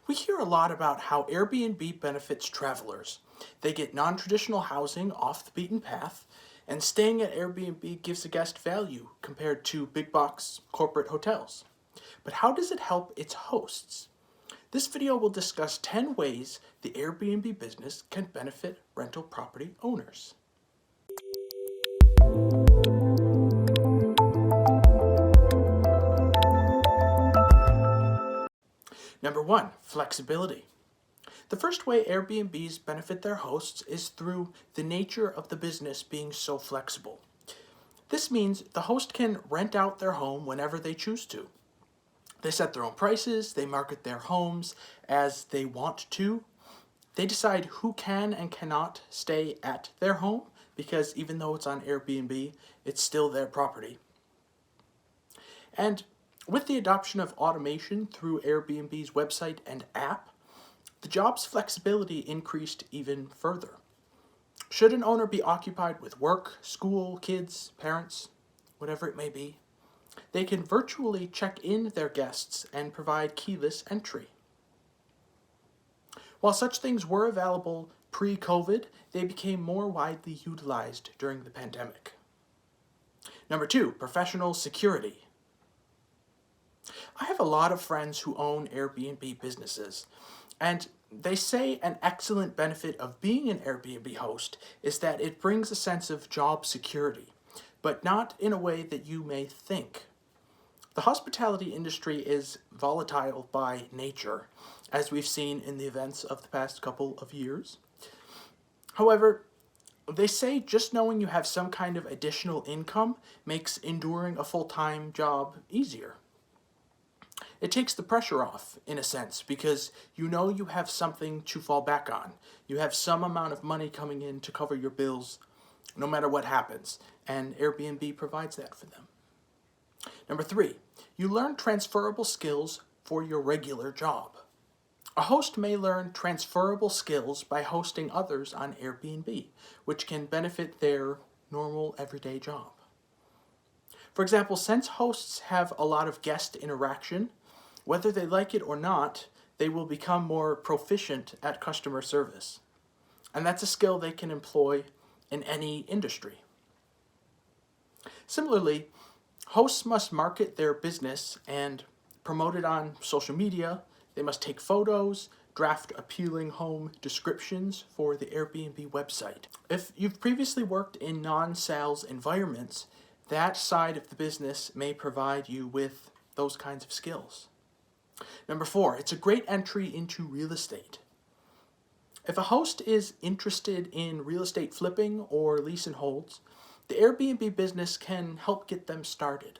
We hear a lot about how Airbnb benefits travelers. They get non-traditional housing off the beaten path, and staying at Airbnb gives a guest value compared to big box corporate hotels. But how does it help its hosts? This video will discuss 10 ways the Airbnb business can benefit rental property owners. Number 1, flexibility. The first way Airbnbs benefit their hosts is through the nature of the business being so flexible. This means the host can rent out their home whenever they choose to. They set their own prices, they market their homes as they want to. They decide who can and cannot stay at their home because even though it's on Airbnb, it's still their property. And with the adoption of automation through Airbnb's website and app, the job's flexibility increased even further. Should an owner be occupied with work, school, kids, parents, whatever it may be, they can virtually check in their guests and provide keyless entry. While such things were available pre-COVID, they became more widely utilized during the pandemic. Number 2, professional security. I have a lot of friends who own Airbnb businesses, and they say an excellent benefit of being an Airbnb host is that it brings a sense of job security, but not in a way that you may think. The hospitality industry is volatile by nature, as we've seen in the events of the past couple of years. However, they say just knowing you have some kind of additional income makes enduring a full-time job easier. It takes the pressure off, in a sense, because you know you have something to fall back on. You have some amount of money coming in to cover your bills, no matter what happens, and Airbnb provides that for them. Number 3, you learn transferable skills for your regular job. A host may learn transferable skills by hosting others on Airbnb, which can benefit their normal everyday job. For example, since hosts have a lot of guest interaction, whether they like it or not, they will become more proficient at customer service. And that's a skill they can employ in any industry. Similarly, hosts must market their business and promote it on social media. They must take photos, draft appealing home descriptions for the Airbnb website. If you've previously worked in non-sales environments, that side of the business may provide you with those kinds of skills. Number 4, it's a great entry into real estate. If a host is interested in real estate flipping or lease and holds, the Airbnb business can help get them started.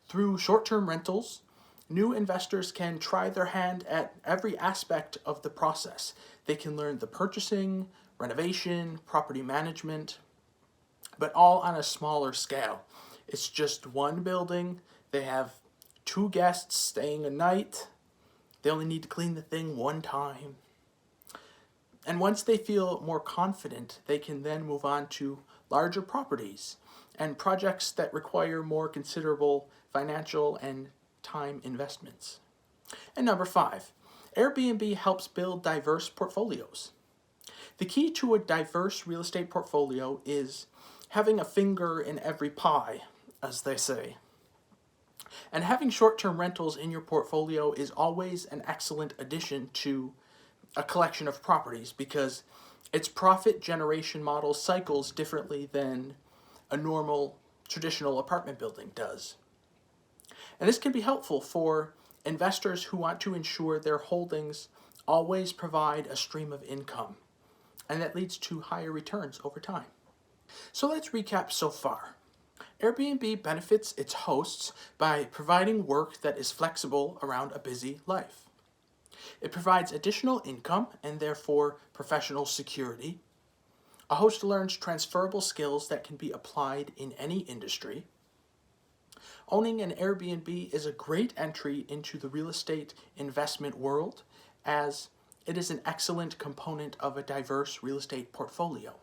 Through short-term rentals, new investors can try their hand at every aspect of the process. They can learn the purchasing, renovation, property management, but all on a smaller scale. It's just one building, they have 2 guests staying a night, they only need to clean the thing one time. And once they feel more confident, they can then move on to larger properties and projects that require more considerable financial and time investments. And number 5, Airbnb helps build diverse portfolios. The key to a diverse real estate portfolio is having a finger in every pie, as they say. And having short-term rentals in your portfolio is always an excellent addition to a collection of properties because its profit generation model cycles differently than a normal traditional apartment building does. And this can be helpful for investors who want to ensure their holdings always provide a stream of income, and that leads to higher returns over time. So let's recap so far. Airbnb benefits its hosts by providing work that is flexible around a busy life. It provides additional income and therefore professional security. A host learns transferable skills that can be applied in any industry. Owning an Airbnb is a great entry into the real estate investment world as it is an excellent component of a diverse real estate portfolio.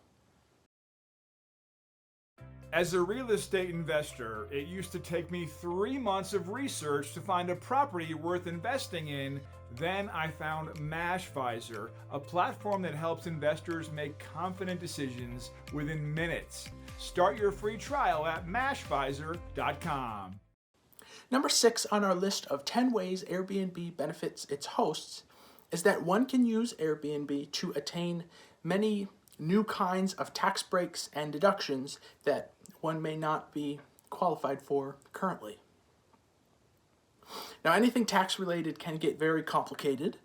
As a real estate investor, it used to take me 3 months of research to find a property worth investing in. Then I found Mashvisor, a platform that helps investors make confident decisions within minutes. Start your free trial at mashvisor.com. Number 6 on our list of 10 ways Airbnb benefits its hosts is that one can use Airbnb to attain many new kinds of tax breaks and deductions that one may not be qualified for currently. Now, anything tax related can get very complicated,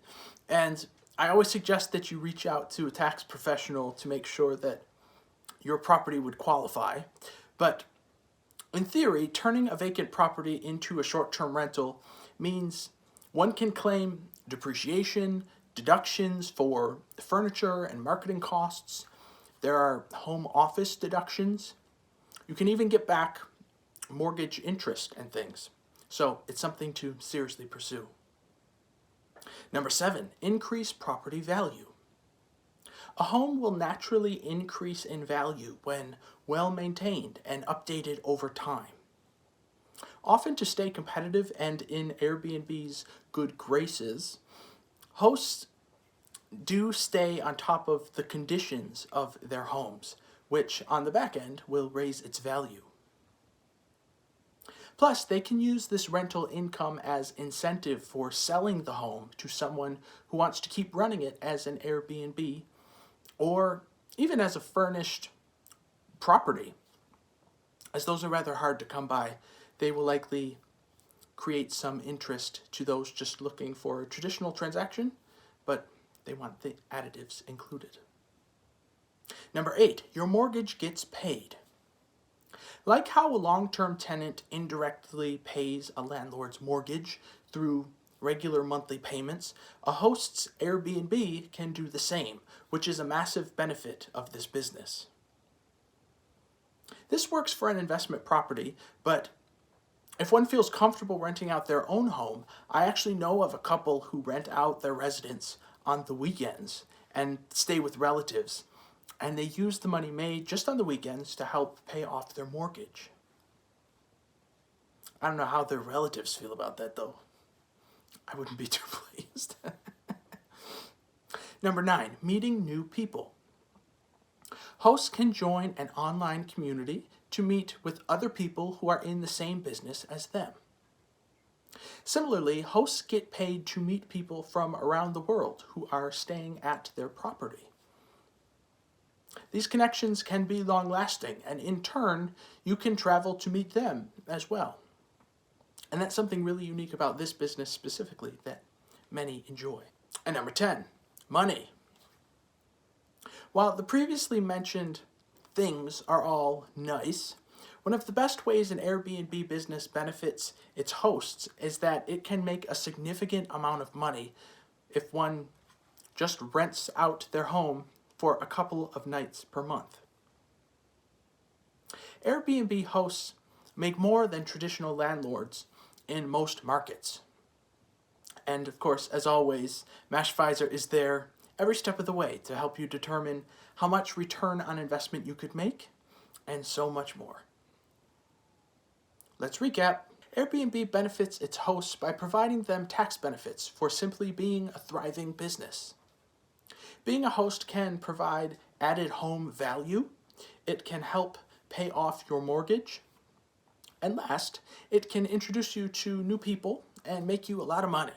and I always suggest that you reach out to a tax professional to make sure that your property would qualify. But in theory, turning a vacant property into a short-term rental means one can claim depreciation, deductions for furniture and marketing costs. There are home office deductions. You can even get back mortgage interest and things. So it's something to seriously pursue. Number 7, increase property value. A home will naturally increase in value when well maintained and updated over time. Often to stay competitive and in Airbnb's good graces, hosts do stay on top of the conditions of their homes, which on the back end will raise its value. Plus, they can use this rental income as incentive for selling the home to someone who wants to keep running it as an Airbnb or even as a furnished property. As those are rather hard to come by, they will likely create some interest to those just looking for a traditional transaction, but they want the additives included. Number 8, your mortgage gets paid. Like how a long-term tenant indirectly pays a landlord's mortgage through regular monthly payments, a host's Airbnb can do the same, which is a massive benefit of this business. This works for an investment property, but if one feels comfortable renting out their own home, I actually know of a couple who rent out their residence on the weekends and stay with relatives, and they use the money made just on the weekends to help pay off their mortgage. I don't know how their relatives feel about that, though. I wouldn't be too pleased. Number 9, meeting new people. Hosts can join an online community to meet with other people who are in the same business as them. Similarly, hosts get paid to meet people from around the world who are staying at their property. These connections can be long-lasting, and in turn, you can travel to meet them as well. And that's something really unique about this business specifically that many enjoy. And number 10, money. While the previously mentioned things are all nice, one of the best ways an Airbnb business benefits its hosts is that it can make a significant amount of money if one just rents out their home for a couple of nights per month. Airbnb hosts make more than traditional landlords in most markets. And of course, as always, Mashvisor is there every step of the way to help you determine how much return on investment you could make, and so much more. Let's recap. Airbnb benefits its hosts by providing them tax benefits for simply being a thriving business. Being a host can provide added home value. It can help pay off your mortgage. And last, it can introduce you to new people and make you a lot of money.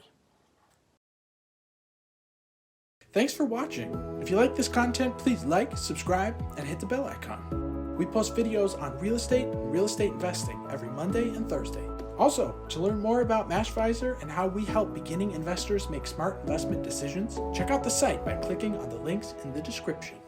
Thanks for watching. If you like this content, please like, subscribe, and hit the bell icon. We post videos on real estate and real estate investing every Monday and Thursday. Also, to learn more about Mashvisor and how we help beginning investors make smart investment decisions, check out the site by clicking on the links in the description.